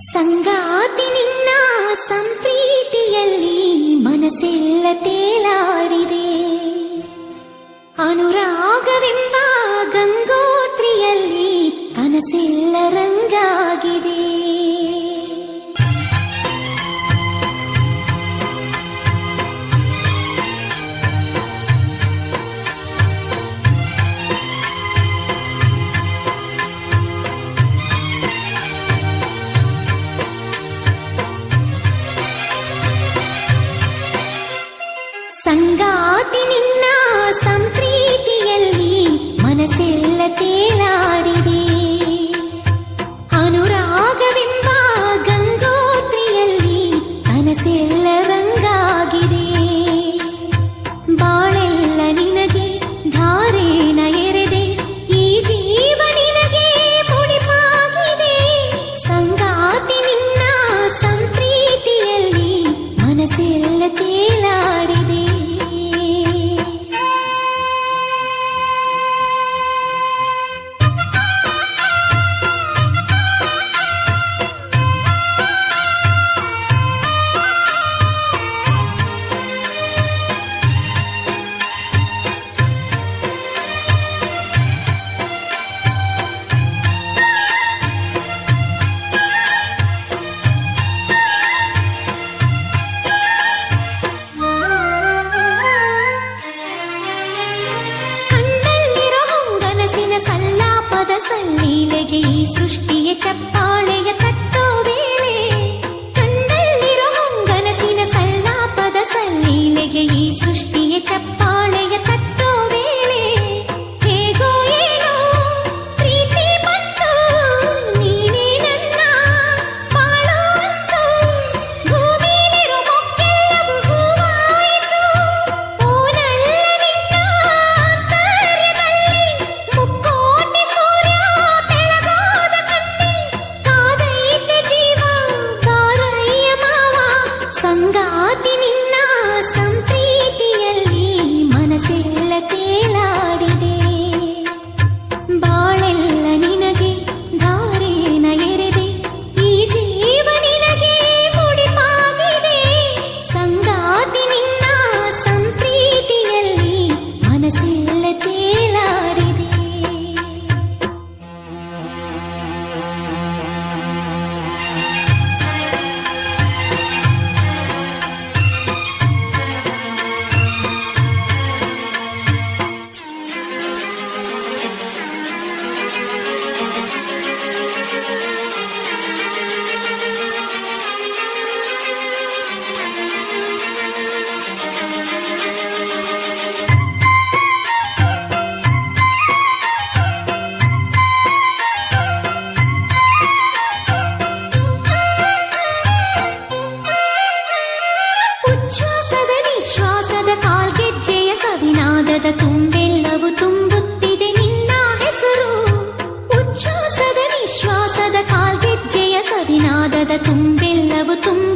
ಸಂಗಾತಿ ನಿನ್ನ ಸಂಪ್ರೀತಿಯಲ್ಲಿ ಮನಸ್ಸೆಲ್ಲ ತೇಲಾಡಿದೆ. ಅನುರಾಗವೆಂಬ ಗಂಗೋತ್ರಿಯಲ್ಲಿ ಕನಸೆಲ್ಲ ರಂಗಾಗಿದೆ. ಸಂಗಾತಿ ನಿನ್ನ ಸಂಪ್ರೀತಿಯಲ್ಲಿ ಮನಸ್ಸೆಲ್ಲ ತೇಲಾಡಿದೆ. ಅನುರಾಗವೆಂಬ ಗಂಗೋತ್ರಿಯಲ್ಲಿ ಕನಸೆಲ್ಲ ರಂಗಾಗಿದೆ. ಬಾಳೆಲ್ಲ ನಿನಗೆ ಧಾರೇನ ಎರೆದೆ, ಈ ಜೀವ ನಿನಗೆ ಮುಡಿಪಾಗಿದೆ. ಸಂಗಾತಿ ನಿನ್ನ ಸಂಪ್ರೀತಿಯಲ್ಲಿ ಮನಸ್ಸೆಲ್ಲ ತೇಲಾಡಿದೆ. ಸಲ್ಲಾಪದ ಸಲ್ಲೀಲೆಗೆ ಈ ಸೃಷ್ಟಿಯ ಚಪ್ಪಾಳೆಯ ತಟ್ಟೋ ವೇಳೆ, ಕಣ್ಣಲ್ಲಿರೋ ಹೊಂಗನಸಿನ ಸಲ್ಲಾಪದ ಸಲ್ಲೀಲೆಗೆ ಈ ಸೃಷ್ಟಿಯ ಚಪ್ಪಾಳೆಯ ತಟ್ಟೋ ವೇಳೆ, ಹೇಗೋ ಏನೋ ಪ್ರೀತಿ ಬಂತು, ನೀನೇ ನನ್ನ ಬಾಳೋ ಅಂತು, ಭೂಮಿಲಿರೋ ಮೊಕ್ಕೆಲ್ಲವೂ ಹೂವಾಯಿತು. ಓನಲ್ಲ ನಿನ್ನ ಆಂತರ್ಯದಲ್ಲಿ ಮುಕ್ಕೋಟಿ ಸೂರ್ಯ ಬೆಳಗೋದ ಕಣ್ಣಿ, ಕಾದೈತೆ ಜೀವ ಬಾರಯ್ಯ ಮಾವ. ಸಂಗಾತಿ ನಿನ್ನ ಸಂಪ್ರೀತಿಯಲ್ಲಿ ಮನಸ್ಸೆಲ್ಲ ತೇಲಾಡಿದೆ. ಬಾಳೆಲ್ಲ ನಿನಗೆ ಧಾರೇನ ಎರೆದೆ, ಈ ಜೀವ ನಿನಗೆ ಮುಡಿಪಾಗಿದೆ. ಸಂಗಾತಿ ನಿನ್ನ ಸಂಪ್ರೀತಿಯಲ್ಲಿ ಮನಸ್ಸೆಲ್ಲ ತೇಲಾಡಿದೆ. ಉಚ್ಛ್ವಾಸದ ನಿಶ್ವಾಸದ ಕಾಲ್ಗೆಜ್ಜೆಯ ಸವಿನಾದದ ತುಂಬೆಲ್ಲವೂ ತುಂಬುತ್ತಿದೆ ನಿನ್ನ ಹೆಸರು. ಉಚ್ಛ್ವಾಸದ ನಿಶ್ವಾಸದ ಕಾಲ್ಗೆಜ್ಜೆಯ ಸವಿನಾದದ ತುಂಬೆಲ್ಲವೂ ತುಂಬ